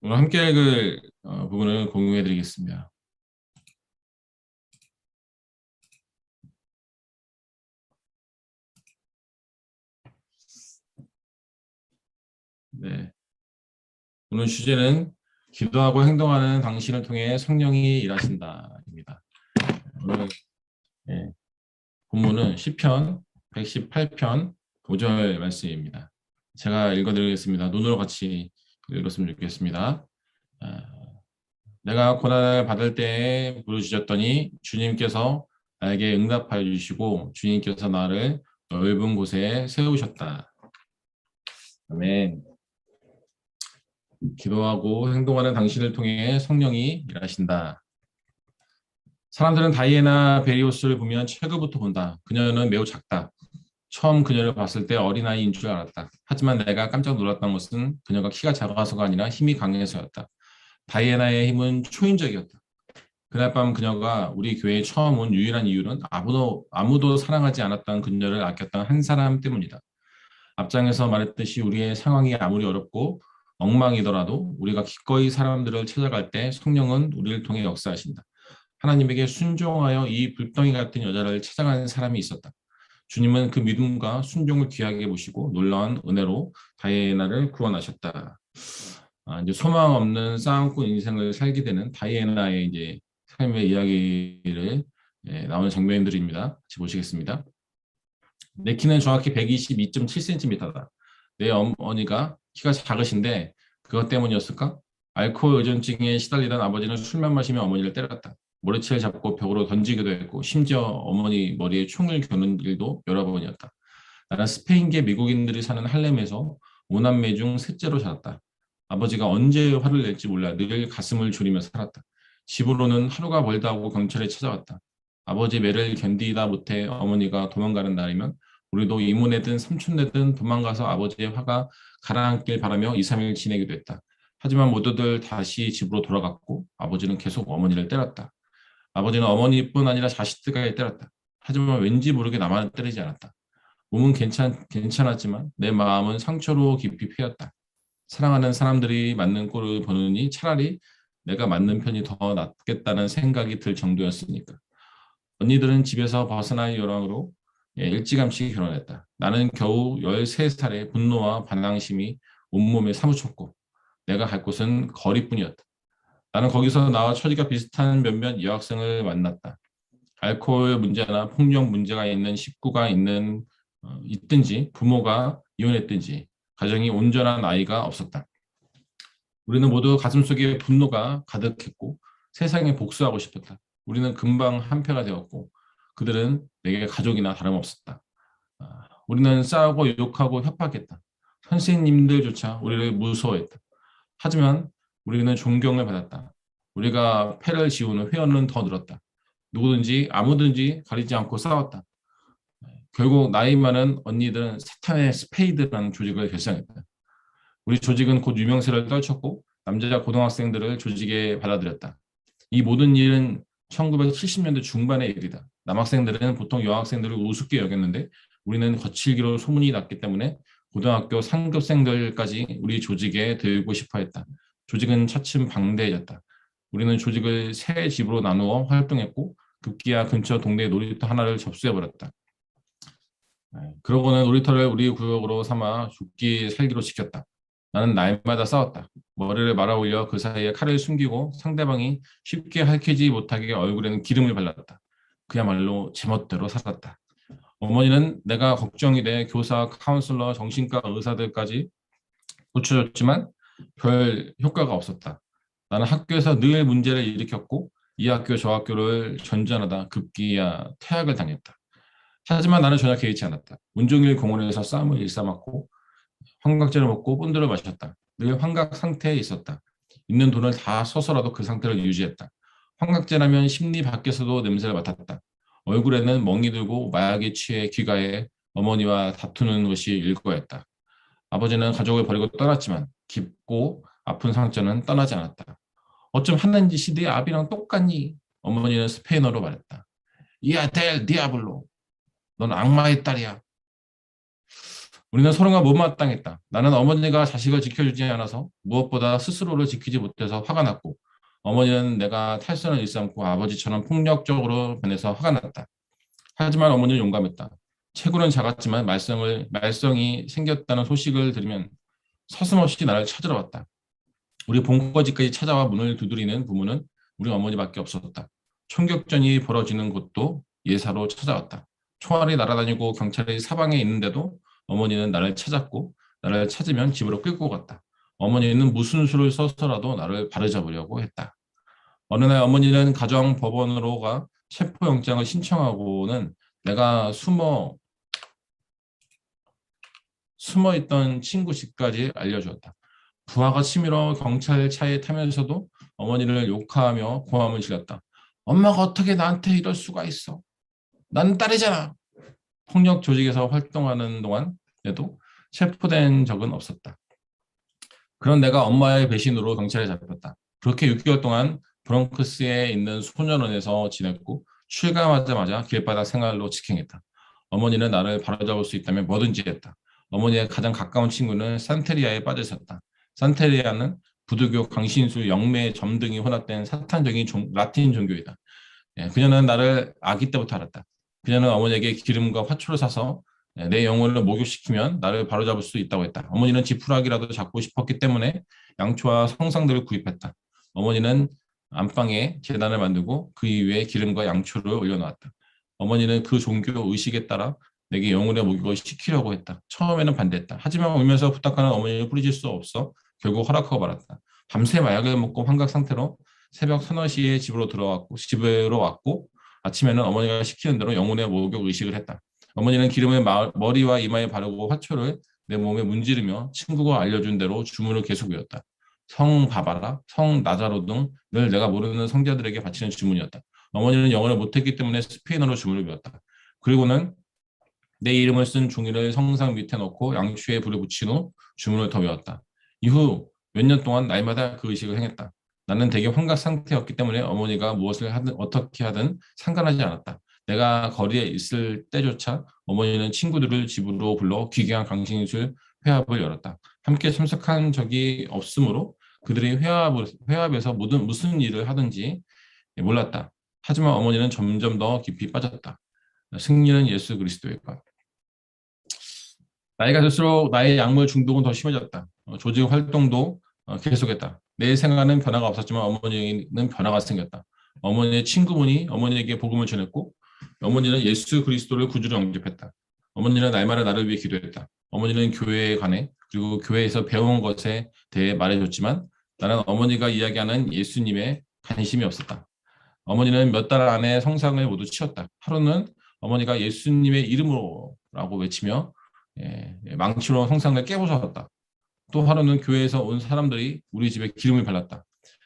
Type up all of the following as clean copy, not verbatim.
오늘 함께 읽을 부분을 공유해 드리겠습니다. 네. 오늘 주제는 기도하고 행동하는 당신을 통해 성령이 일하신다입니다. 오늘 본문은 시편 118편 5절 말씀입니다. 제가 읽어드리겠습니다. 눈으로 같이 읽었으면 좋겠습니다. 내가 고난을 받을 때에 부르짖었더니 주님께서 나에게 응답하여 주시고 주님께서 나를 넓은 곳에 세우셨다. 아멘. 기도하고 행동하는 당신을 통해 성령이 일하신다. 사람들은 다이애나 베리오스를 보면 체구부터 본다. 그녀는 매우 작다. 처음 그녀를 봤을 때 어린아이인 줄 알았다. 하지만 내가 깜짝 놀랐던 것은 그녀가 키가 작아서가 아니라 힘이 강해서였다. 다이애나의 힘은 초인적이었다. 그날 밤 그녀가 우리 교회에 처음 온 유일한 이유는 아무도 사랑하지 않았던 그녀를 아꼈던 한 사람 때문이다. 앞장에서 말했듯이 우리의 상황이 아무리 어렵고 엉망이더라도 우리가 기꺼이 사람들을 찾아갈 때 성령은 우리를 통해 역사하신다. 하나님에게 순종하여 이 불덩이 같은 여자를 찾아가는 사람이 있었다. 주님은 그 믿음과 순종을 귀하게 보시고 놀라운 은혜로 다이애나를 구원하셨다. 이제 소망 없는 싸움꾼 인생을 살게 되는 다이애나의 이제 삶의 이야기를 나오는 장면들입니다. 같이 보시겠습니다. 내 키는 정확히 122.7cm다. 내 어머니가 키가 작으신데 그것 때문이었을까? 알코올 의존증에 시달리던 아버지는 술만 마시며 어머니를 때렸다. 머리채를 잡고 벽으로 던지기도 했고 심지어 어머니 머리에 총을 겨눈 일도 여러 번이었다. 나는 스페인계 미국인들이 사는 할렘에서 5남매 중 셋째로 자랐다. 아버지가 언제 화를 낼지 몰라 늘 가슴을 졸이며 살았다. 집으로는 하루가 멀다 하고 경찰에 찾아왔다. 아버지 매를 견디다 못해 어머니가 도망가는 날이면 우리도 이모네든 삼촌네든 도망가서 아버지의 화가 가라앉길 바라며 2, 3일 지내기도 했다. 하지만 모두들 다시 집으로 돌아갔고 아버지는 계속 어머니를 때렸다. 아버지는 어머니뿐 아니라 자식들까지 때렸다. 하지만 왠지 모르게 나만 때리지 않았다. 몸은 괜찮았지만 내 마음은 상처로 깊이 패였다. 사랑하는 사람들이 맞는 꼴을 보느니 차라리 내가 맞는 편이 더 낫겠다는 생각이 들 정도였으니까. 언니들은 집에서 벗어날 요랑으로 일찌감치 결혼했다. 나는 겨우 13살에 분노와 반항심이 온몸에 사무쳤고 내가 갈 곳은 거리뿐이었다. 나는 거기서 나와 처지가 비슷한 몇몇 여학생을 만났다. 알코올 문제나 폭력 문제가 있는 식구가 있든지 부모가 이혼했든지 가정이 온전한 아이가 없었다. 우리는 모두 가슴속에 분노가 가득했고 세상에 복수하고 싶었다. 우리는 금방 한패가 되었고 그들은 내게 가족이나 다름없었다. 우리는 싸우고 욕하고 협박했다. 선생님들조차 우리를 무서워했다. 하지만 우리는 존경을 받았다. 우리가 패를 지우는 회원은 더 늘었다. 누구든지 아무든지 가리지 않고 싸웠다. 결국 나이 많은 언니들은 사탄의 스페이드라는 조직을 결성했다. 우리 조직은 곧 유명세를 떨쳤고 남자 고등학생들을 조직에 받아들였다. 이 모든 일은 1970년대 중반의 일이다. 남학생들은 보통 여학생들을 우습게 여겼는데 우리는 거칠기로 소문이 났기 때문에 고등학교 상급생들까지 우리 조직에 들고 싶어 했다. 조직은 차츰 방대해졌다. 우리는 조직을 세 집으로 나누어 활동했고 급기야 근처 동네 놀이터 하나를 접수해버렸다. 그러고는 놀이터를 우리 구역으로 삼아 죽기 살기로 지켰다. 나는 날마다 싸웠다. 머리를 말아 올려 그 사이에 칼을 숨기고 상대방이 쉽게 핥히지 못하게 얼굴에는 기름을 발랐다. 그야말로 제멋대로 살았다. 어머니는 내가 걱정이 돼 교사, 카운슬러, 정신과 의사들까지 고쳐줬지만 별 효과가 없었다. 나는 학교에서 늘 문제를 일으켰고 이 학교 저 학교를 전전하다 급기야 퇴학을 당했다. 하지만 나는 전혀 개의치 않았다. 온종일 공원에서 싸움을 일삼았고 환각제를 먹고 본드를 마셨다. 늘 환각 상태에 있었다. 있는 돈을 다 써서라도 그 상태를 유지했다. 환각제라면 심리 밖에서도 냄새를 맡았다. 얼굴에는 멍이 들고 마약에 취해 귀가해 어머니와 다투는 것이 일과였다. 아버지는 가족을 버리고 떠났지만 깊고 아픈 상처는 떠나지 않았다. 어쩜 하는 짓이 네 아비랑 똑같니? 어머니는 스페인어로 말했다. 이아 델 디아블로. 넌 악마의 딸이야. 우리는 서로가 못마땅했다. 나는 어머니가 자식을 지켜주지 않아서 무엇보다 스스로를 지키지 못해서 화가 났고, 어머니는 내가 탈선을 일삼고 아버지처럼 폭력적으로 변해서 화가 났다. 하지만 어머니는 용감했다. 체구는 작았지만 말썽이 생겼다는 소식을 들으면 서슴없이 나를 찾으러 왔다. 우리 본거지까지 찾아와 문을 두드리는 부모는 우리 어머니밖에 없었다. 총격전이 벌어지는 곳도 예사로 찾아왔다. 총알이 날아다니고 경찰이 사방에 있는데도 어머니는 나를 찾았고 나를 찾으면 집으로 끌고 갔다. 어머니는 무슨 수를 써서라도 나를 바로잡으려고 했다. 어느 날 어머니는 가정법원으로 가 체포영장을 신청하고는 내가 숨어 있던 친구 집까지 알려주었다. 부하가 치밀어 경찰차에 타면서도 어머니를 욕하며 고함을 질렀다. 엄마가 어떻게 나한테 이럴 수가 있어? 난 딸이잖아. 폭력 조직에서 활동하는 동안에도 체포된 적은 없었다. 그런 내가 엄마의 배신으로 경찰에 잡혔다. 그렇게 6개월 동안 브롱크스에 있는 소년원에서 지냈고 출감하자마자 길바닥 생활로 직행했다. 어머니는 나를 바로잡을 수 있다면 뭐든지 했다. 어머니의 가장 가까운 친구는 산테리아에 빠져 있었다. 산테리아는 부두교, 강신수, 영매, 점등이 혼합된 사탄적인 라틴 종교이다. 그녀는 나를 아기 때부터 알았다. 그녀는 어머니에게 기름과 화초를 사서 내 영혼을 목욕시키면 나를 바로잡을 수 있다고 했다. 어머니는 지푸라기라도 잡고 싶었기 때문에 양초와 성상들을 구입했다. 어머니는 안방에 제단을 만들고 그 위에 기름과 양초를 올려놓았다. 어머니는 그 종교 의식에 따라 내게 영혼의 목욕을 시키려고 했다. 처음에는 반대했다. 하지만 울면서 부탁하는 어머니를 뿌리칠 수 없어 결국 허락하고 말았다. 밤새 마약을 먹고 환각 상태로 새벽 서너 시에 집으로 왔고 아침에는 어머니가 시키는 대로 영혼의 목욕 의식을 했다. 어머니는 기름을 머리와 이마에 바르고 화초를 내 몸에 문지르며 친구가 알려준 대로 주문을 계속 외웠다. 성 바바라, 성 나자로 등 늘 내가 모르는 성자들에게 바치는 주문이었다. 어머니는 영어를 못했기 때문에 스페인어로 주문을 외웠다. 그리고는 내 이름을 쓴 종이를 성상 밑에 넣고 양초에 불을 붙인 후 주문을 더 외웠다. 이후 몇 년 동안 날마다 그 의식을 행했다. 나는 되게 환각 상태였기 때문에 어머니가 무엇을 하든 어떻게 하든 상관하지 않았다. 내가 거리에 있을 때조차 어머니는 친구들을 집으로 불러 귀경한 강신술 회합을 열었다. 함께 참석한 적이 없으므로 그들이 회합에서 무슨 일을 하든지 몰랐다. 하지만 어머니는 점점 더 깊이 빠졌다. 승리는 예수 그리스도의 것. 나이가 들수록 나의 약물 중독은 더 심해졌다. 조직 활동도 계속했다. 내 생활은 변화가 없었지만 어머니는 변화가 생겼다. 어머니의 친구분이 어머니에게 복음을 전했고 어머니는 예수 그리스도를 구주로 영접했다. 어머니는 날마다 나를 위해 기도했다. 어머니는 교회에 관해 그리고 교회에서 배운 것에 대해 말해줬지만 나는 어머니가 이야기하는 예수님에 관심이 없었다. 어머니는 몇 달 안에 성상을 모두 치웠다. 하루는 어머니가 예수님의 이름으로라고 외치며 망치로 성상을 깨부숴왔다. 또 하루는 교회에서 온 사람들이 우리 집에 기름을 발랐다.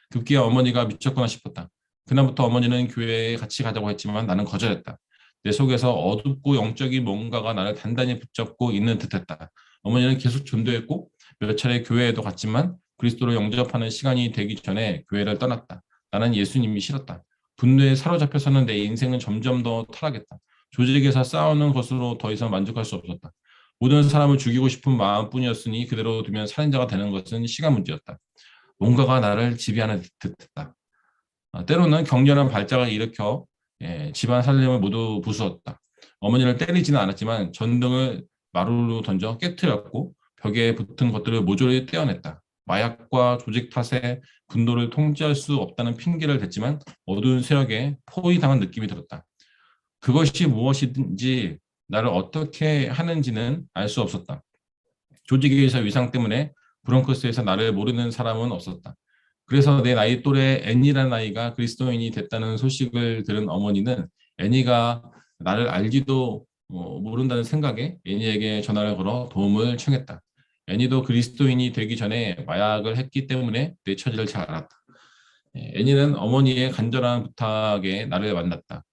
급기야 어머니가 미쳤구나 싶었다. 그날부터 어머니는 교회에 같이 가자고 했지만 나는 거절했다. 내 속에서 어둡고 영적인 뭔가가 나를 단단히 붙잡고 있는 듯했다. 어머니는 계속 전도했고 몇 차례 교회에도 갔지만 그리스도를 영접하는 시간이 되기 전에 교회를 떠났다. 나는 예수님이 싫었다. 분노에 사로잡혀서는 내 인생은 점점 더 타락했다. 조직에서 싸우는 것으로 더 이상 만족할 수 없었다. 모든 사람을 죽이고 싶은 마음뿐이었으니 그대로 두면 살인자가 되는 것은 시간 문제였다. 뭔가가 나를 지배하는 듯했다. 때로는 격렬한 발작을 일으켜 집안 살림을 모두 부수었다. 어머니를 때리지는 않았지만 전등을 마루로 던져 깨뜨렸고 벽에 붙은 것들을 모조리 떼어냈다. 마약과 조직 탓에 분노를 통제할 수 없다는 핑계를 댔지만 어두운 세력에 포위당한 느낌이 들었다. 그것이 무엇이든지 나를 어떻게 하는지는 알 수 없었다. 조직에서 위상 때문에 브롱크스에서 나를 모르는 사람은 없었다. 그래서 내 나이 또래 애니라는 아이가 그리스도인이 됐다는 소식을 들은 어머니는 애니가 나를 알지도 모른다는 생각에 애니에게 전화를 걸어 도움을 청했다. 애니도 그리스도인이 되기 전에 마약을 했기 때문에 내 처지를 잘 알았다. 애니는 어머니의 간절한 부탁에 나를 만났다.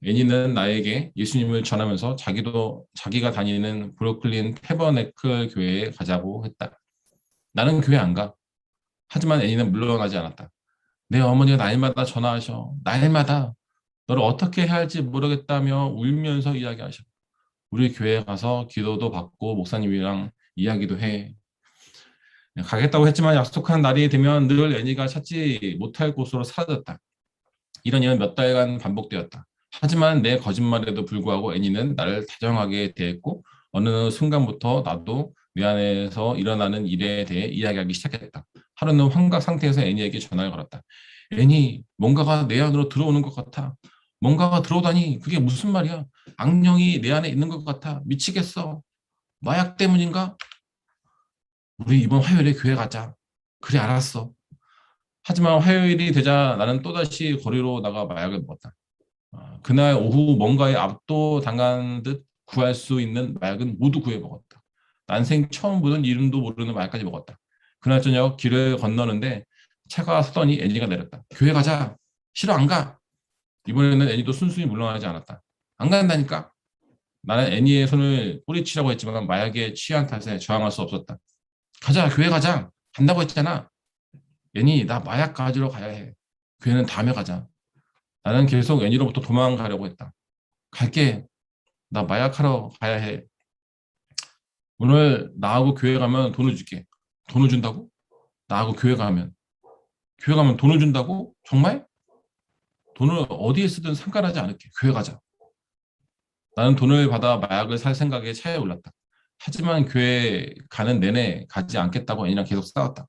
애니는 나에게 예수님을 전하면서 자기가 다니는 브루클린 태버네클 교회에 가자고 했다. 나는 교회 안 가. 하지만 애니는 물러나지 않았다. 내 어머니가 날마다 전화하셔. 날마다 너를 어떻게 해야 할지 모르겠다며 울면서 이야기하셔. 우리 교회에 가서 기도도 받고 목사님이랑 이야기도 해. 가겠다고 했지만 약속한 날이 되면 늘 애니가 찾지 못할 곳으로 사라졌다. 이런 일은 몇 달간 반복되었다. 하지만 내 거짓말에도 불구하고 애니는 나를 다정하게 대했고 어느 순간부터 나도 내 안에서 일어나는 일에 대해 이야기하기 시작했다. 하루는 환각 상태에서 애니에게 전화를 걸었다. 애니, 뭔가가 내 안으로 들어오는 것 같아. 뭔가가 들어오다니 그게 무슨 말이야? 악령이 내 안에 있는 것 같아. 미치겠어. 마약 때문인가? 우리 이번 화요일에 교회 가자. 그래, 알았어. 하지만 화요일이 되자 나는 또다시 거리로 나가 마약을 먹었다. 그날 오후 뭔가에 압도당한 듯 구할 수 있는 마약은 모두 구해 먹었다. 난생 처음 보는 이름도 모르는 마약까지 먹었다. 그날 저녁 길을 건너는데 차가 서더니 애니가 내렸다. 교회 가자. 싫어 안 가. 이번에는 애니도 순순히 물러나지 않았다. 안 간다니까. 나는 애니의 손을 뿌리치라고 했지만 마약에 취한 탓에 저항할 수 없었다. 가자 교회 가자. 간다고 했잖아. 애니 나 마약 가지러 가야 해. 교회는 다음에 가자. 나는 계속 애니로부터 도망가려고 했다. 갈게. 나 마약하러 가야 해. 오늘 나하고 교회 가면 돈을 줄게. 돈을 준다고? 나하고 교회 가면. 교회 가면 돈을 준다고? 정말? 돈을 어디에 쓰든 상관하지 않을게. 교회 가자. 나는 돈을 받아 마약을 살 생각에 차에 올랐다. 하지만 교회 가는 내내 가지 않겠다고 애니랑 계속 싸웠다.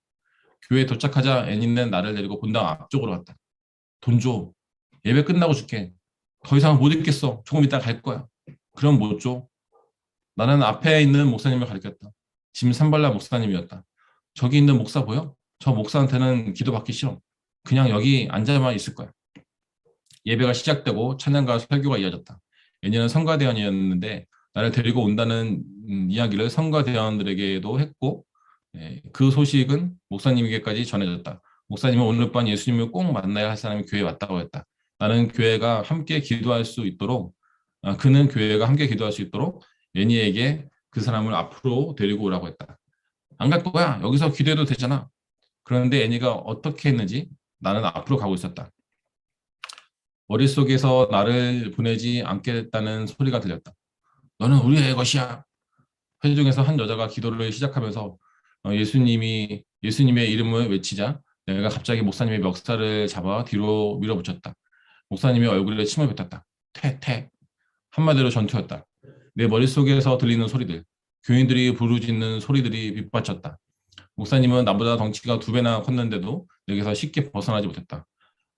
교회에 도착하자 애니는 나를 데리고 본당 앞쪽으로 갔다. 돈 줘. 예배 끝나고 줄게. 더 이상 못 있겠어. 조금 이따 갈 거야. 그럼 못 줘. 나는 앞에 있는 목사님을 가리켰다. 짐 산발라 목사님이었다. 저기 있는 목사 보여? 저 목사한테는 기도받기 싫어. 그냥 여기 앉아만 있을 거야. 예배가 시작되고 찬양과 설교가 이어졌다. 애니는 성가대원이었는데 나를 데리고 온다는 이야기를 성가대원들에게도 했고 그 소식은 목사님에게까지 전해졌다. 목사님은 오늘 밤 예수님을 꼭 만나야 할 사람이 교회에 왔다고 했다. 나는 교회가 함께 기도할 수 있도록 그는 교회가 함께 기도할 수 있도록 애니에게 그 사람을 앞으로 데리고 오라고 했다. 안 갈 거야. 여기서 기도해도 되잖아. 그런데 애니가 어떻게 했는지 나는 앞으로 가고 있었다. 머릿속에서 나를 보내지 않겠다는 소리가 들렸다. 너는 우리의 것이야. 회중에서 한 여자가 기도를 시작하면서 예수님의 이름을 외치자 내가 갑자기 목사님의 멱살을 잡아 뒤로 밀어붙였다. 목사님의 얼굴에 침을 뱉었다. 퇴. 한마디로 전투였다. 내 머릿속에서 들리는 소리들, 교인들이 부르짖는 소리들이 빗받쳤다. 목사님은 나보다 덩치가 2배나 컸는데도 내게서 쉽게 벗어나지 못했다.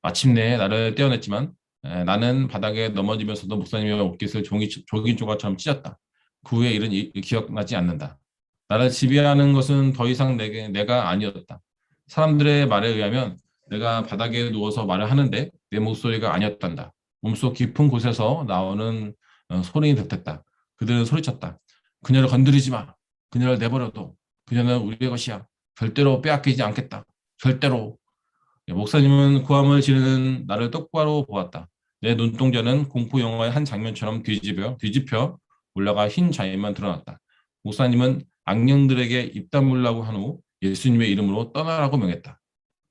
마침내 나를 떼어냈지만 나는 바닥에 넘어지면서도 목사님의 옷깃을 조긴 조각처럼 찢었다. 그 후의 일은 기억나지 않는다. 나를 지배하는 것은 더 이상 내가 아니었다. 사람들의 말에 의하면 내가 바닥에 누워서 말을 하는데 내 목소리가 아니었단다. 몸속 깊은 곳에서 나오는 소리인 듯했다. 그들은 소리쳤다. 그녀를 건드리지 마. 그녀를 내버려둬. 그녀는 우리의 것이야. 절대로 빼앗기지 않겠다. 절대로. 목사님은 고함을 지르는 나를 똑바로 보았다. 내 눈동자는 공포 영화의 한 장면처럼 뒤집혀 올라가 흰 자위만 드러났다. 목사님은 악령들에게 입 다물라고 한 후 예수님의 이름으로 떠나라고 명했다.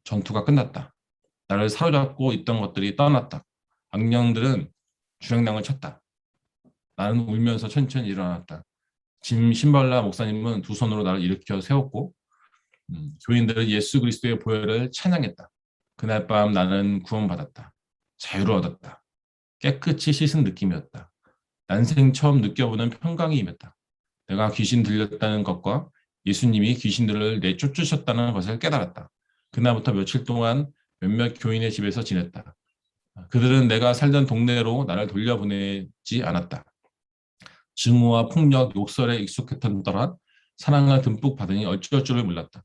전투가 끝났다. 나를 사로잡고 있던 것들이 떠났다. 악령들은 주량량을 쳤다. 나는 울면서 천천히 일어났다. 짐 신발라 목사님은 두 손으로 나를 일으켜 세웠고 교인들은 예수 그리스도의 보혈을 찬양했다. 그날 밤 나는 구원받았다. 자유를 얻었다. 깨끗이 씻은 느낌이었다. 난생 처음 느껴보는 평강이 임했다. 내가 귀신 들렸다는 것과 예수님이 귀신들을 내쫓으셨다는 것을 깨달았다. 그날부터 며칠 동안 몇몇 교인의 집에서 지냈다. 그들은 내가 살던 동네로 나를 돌려보내지 않았다. 증오와 폭력, 욕설에 익숙했던 떠한 사랑을 듬뿍 받으니 어쩔 줄을 몰랐다.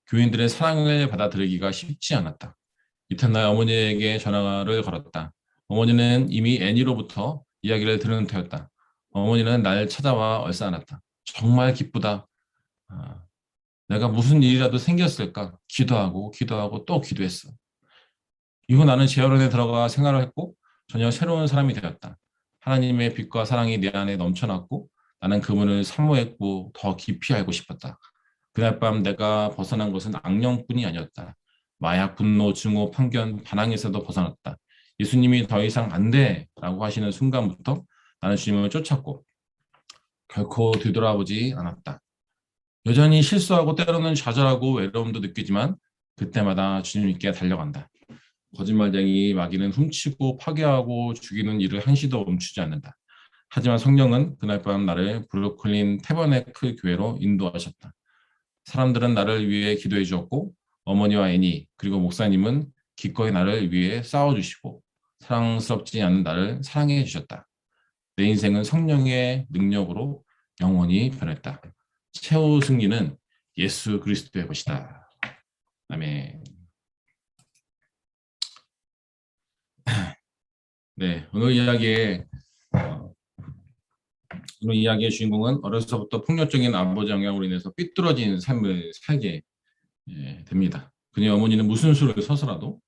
교인들의 사랑을 받아들이기가 쉽지 않았다. 이튿날 어머니에게 전화를 걸었다. 어머니는 이미 애니로부터 이야기를 들은 터였다. 어머니는 날 찾아와 얼싸안았다. 정말 기쁘다. 내가 무슨 일이라도 생겼을까? 기도하고 또 기도했어. 이후 나는 재활원에 들어가 생활을 했고 전혀 새로운 사람이 되었다. 하나님의 빛과 사랑이 내 안에 넘쳐났고 나는 그분을 사모했고 더 깊이 알고 싶었다. 그날 밤 내가 벗어난 것은 악령뿐이 아니었다. 마약, 분노, 증오, 편견, 반항에서도 벗어났다. 예수님이 더 이상 안 돼! 라고 하시는 순간부터 나는 주님을 쫓았고 결코 뒤돌아보지 않았다. 여전히 실수하고 때로는 좌절하고 외로움도 느끼지만 그때마다 주님께 달려간다. 거짓말쟁이 마귀는 훔치고 파괴하고 죽이는 일을 한시도 멈추지 않는다. 하지만 성령은 그날 밤 나를 브루클린 태버네클 교회로 인도하셨다. 사람들은 나를 위해 기도해 주었고 어머니와 애니 그리고 목사님은 기꺼이 나를 위해 싸워주시고 사랑스럽지 않은 나를 사랑해 주셨다. 내 인생은 성령의 능력으로 영원히 변했다. 최후 승리는 예수 그리스도의 것이다. 아멘. 네, 오늘 이야기의 주인공은 어려서부터 폭력적인 아버지 영향으로 인해서 삐뚤어진 삶을 살게 됩니다. 그녀의 어머니는 무슨 수를 써서라도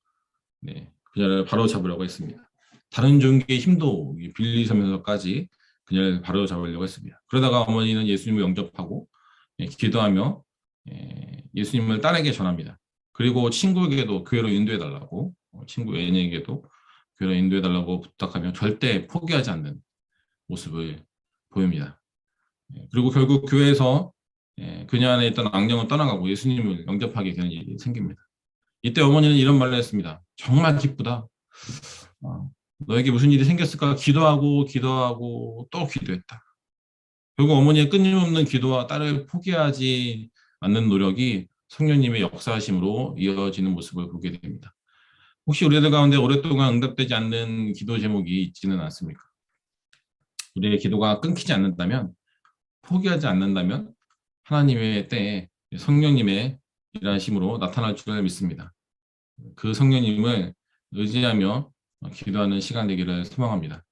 그녀를 바로잡으려고 했습니다. 다른 종교의 힘도 빌리서면서까지 그녀를 바로잡으려고 했습니다. 그러다가 어머니는 예수님을 영접하고 기도하며 예수님을 딸에게 전합니다. 그리고 친구에게도 교회로 인도해달라고 친구 애인에게도 교회로 인도해달라고 부탁하며 절대 포기하지 않는 모습을 보입니다. 그리고 결국 교회에서 그녀 안에 있던 악령은 떠나가고 예수님을 영접하게 되는 일이 생깁니다. 이때 어머니는 이런 말을 했습니다. 정말 기쁘다. 너에게 무슨 일이 생겼을까 기도하고 기도하고 또 기도했다. 결국 어머니의 끊임없는 기도와 딸을 포기하지 않는 노력이 성령님의 역사하심으로 이어지는 모습을 보게 됩니다. 혹시 우리들 가운데 오랫동안 응답되지 않는 기도 제목이 있지는 않습니까? 우리의 기도가 끊기지 않는다면, 포기하지 않는다면 하나님의 때에 성령님의 일하심으로 나타날 줄 믿습니다. 그 성령님을 의지하며 기도하는 시간 되기를 소망합니다.